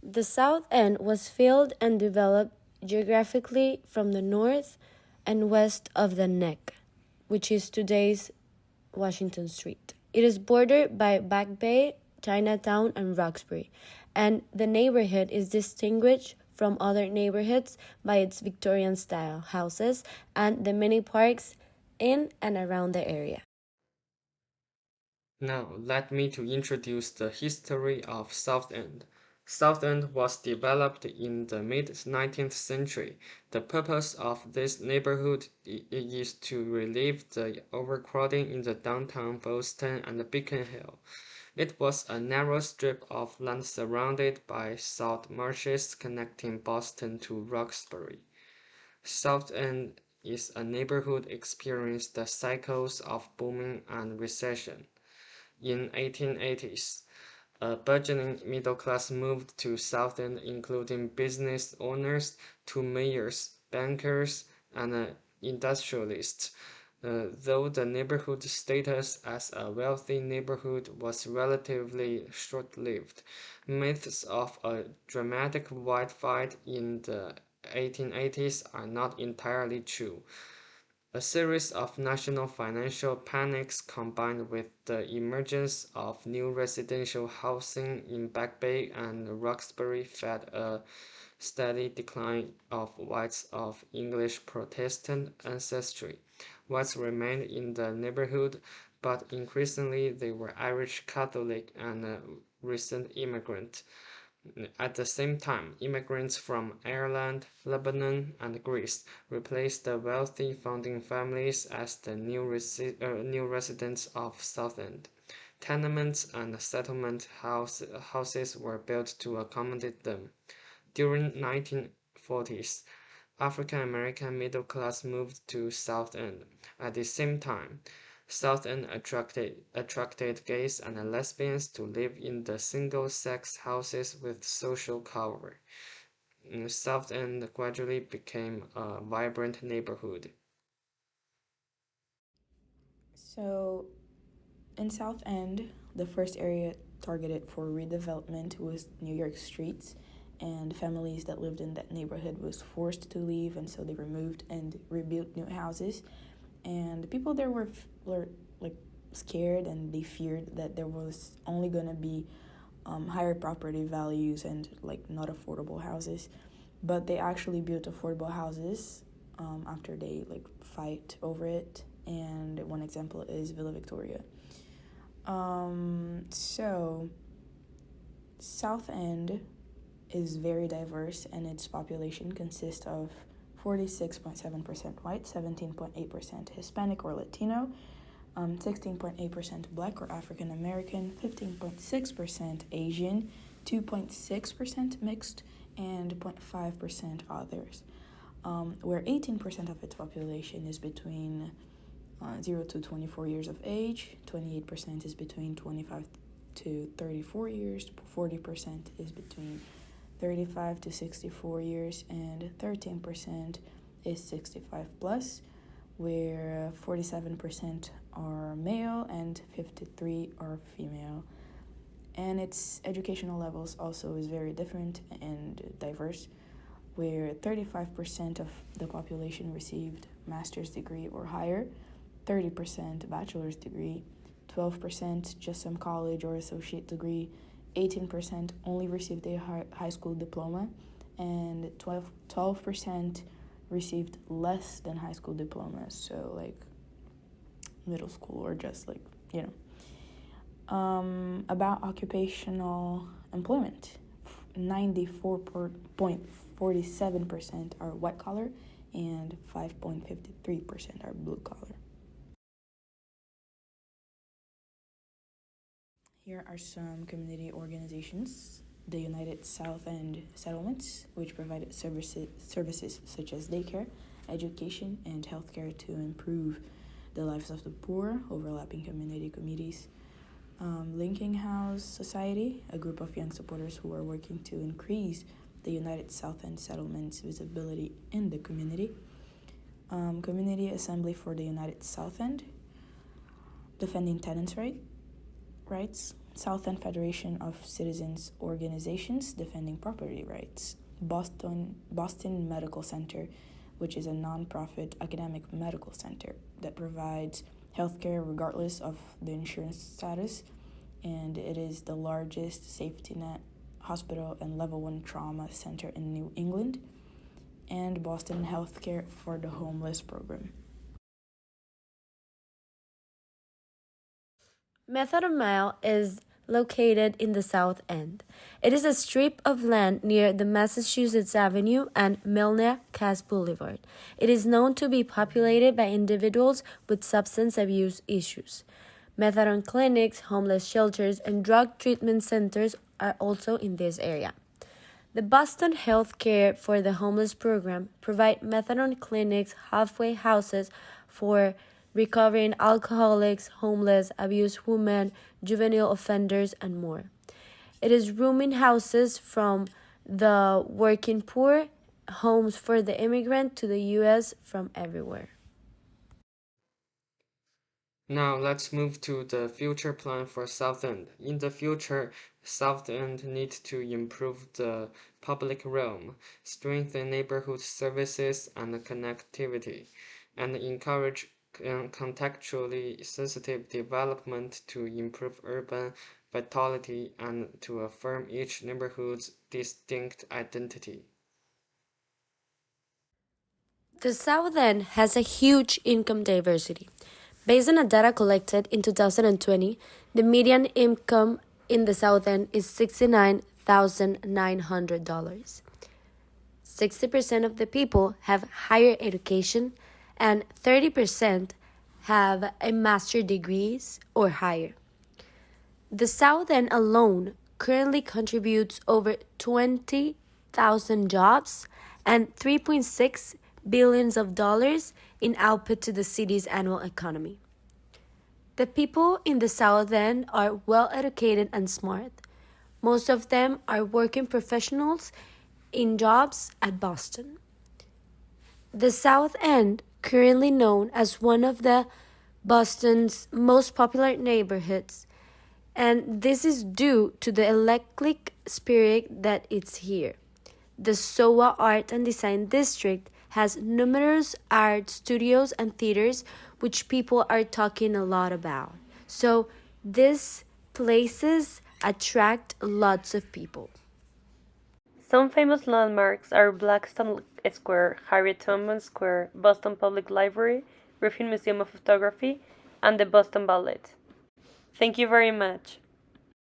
The South End was filled and developed geographically from the north and west of the Neck, which is today's Washington Street. It is bordered by Back Bay, Chinatown, and Roxbury, and the neighborhood is distinguished from other neighborhoods by its Victorian style houses and the many parks in and around the area. Now, let me to introduce the history of South End. South End was developed in the mid-19th century. The purpose of this neighborhood is to relieve the overcrowding in the downtown Boston and Beacon Hill. It was a narrow strip of land surrounded by salt marshes connecting Boston to Roxbury. South End is a neighborhood experienced the cycles of booming and recession. In 1880s, a burgeoning middle class moved to South End, including business owners to mayors, bankers, and industrialists. Though the neighborhood status as a wealthy neighborhood was relatively short-lived, myths of a dramatic white fight in the 1880s are not entirely true. A series of national financial panics combined with the emergence of new residential housing in Back Bay and Roxbury fed a steady decline of whites of English Protestant ancestry. Whites remained in the neighborhood, but increasingly they were Irish Catholic and recent immigrant. At the same time, immigrants from Ireland, Lebanon, and Greece replaced the wealthy founding families as the new residents of Southend. Tenements and settlement houses were built to accommodate them. During 1940s, African American middle class moved to South End. At the same time, South End attracted gays and lesbians to live in the single-sex houses with social cover. South End gradually became a vibrant neighborhood. So, in South End, the first area targeted for redevelopment was New York streets, and families that lived in that neighborhood was forced to leave, and so they removed and rebuilt new houses. And the people there were like scared, and they feared that there was only gonna be higher property values and like not affordable houses. But they actually built affordable houses after they like fight over it. And one example is Villa Victoria. So South End is very diverse, and its population consists of 46.7% white, 17.8% Hispanic or Latino, 16.8% Black or African American, 15.6% Asian, 2.6% mixed, and 0.5% others, where 18% of its population is between 0 to 24 years of age, 28% is between 25 to 34 years, 40% is between 35 to 64 years, and 13% is 65 plus, where 47% are male and 53 are female. And its educational levels also is very different and diverse, where 35% of the population received master's degree or higher, 30% bachelor's degree, 12% just some college or associate degree, 18% only received a high school diploma, and 12% received less than high school diplomas, so like middle school or just like, you know. About occupational employment, 94.47% are white collar and 5.53% are blue collar. Here are some community organizations. The United South End Settlements, which provided services such as daycare, education, and healthcare to improve the lives of the poor, overlapping community committees. Linking House Society, a group of young supporters who are working to increase the United South End Settlement's visibility in the community. Community Assembly for the United South End, defending tenants' rights, South End Federation of Citizens Organizations Defending Property Rights, Boston Medical Center, which is a nonprofit academic medical center that provides healthcare regardless of the insurance status, and it is the largest safety net hospital and level 1 trauma center in New England, and Boston Healthcare for the Homeless program. Method Mile is located in the South End. It is a strip of land near the Massachusetts Avenue and Milner Cass Boulevard. It is known to be populated by individuals with substance abuse issues. Methadone clinics, homeless shelters, and drug treatment centers are also in this area. The Boston Healthcare for the Homeless program provide methadone clinics, halfway houses for recovering alcoholics, homeless, abused women, juvenile offenders, and more. It is rooming houses from the working poor, homes for the immigrant to the U.S. from everywhere. Now let's move to the future plan for South End. In the future, South End needs to improve the public realm, strengthen neighborhood services and connectivity, and encourage contextually sensitive development to improve urban vitality and to affirm each neighborhood's distinct identity. The South End has a huge income diversity. Based on the data collected in 2020, the median income in the South End is $69,900. 60% of the people have higher education and 30% have a master's degrees or higher. The South End alone currently contributes over 20,000 jobs and 3.6 billions of dollars in output to the city's annual economy. The people in the South End are well educated and smart. Most of them are working professionals in jobs at Boston. The South End, currently known as one of the Boston's most popular neighborhoods, and this is due to the eclectic spirit that is here. The SOA Art and Design District has numerous art studios and theaters which people are talking a lot about. So these places attract lots of people. Some famous landmarks are Blackstone Square, Harriet Tubman Square, Boston Public Library, Griffin Museum of Photography, and the Boston Ballet. Thank you very much.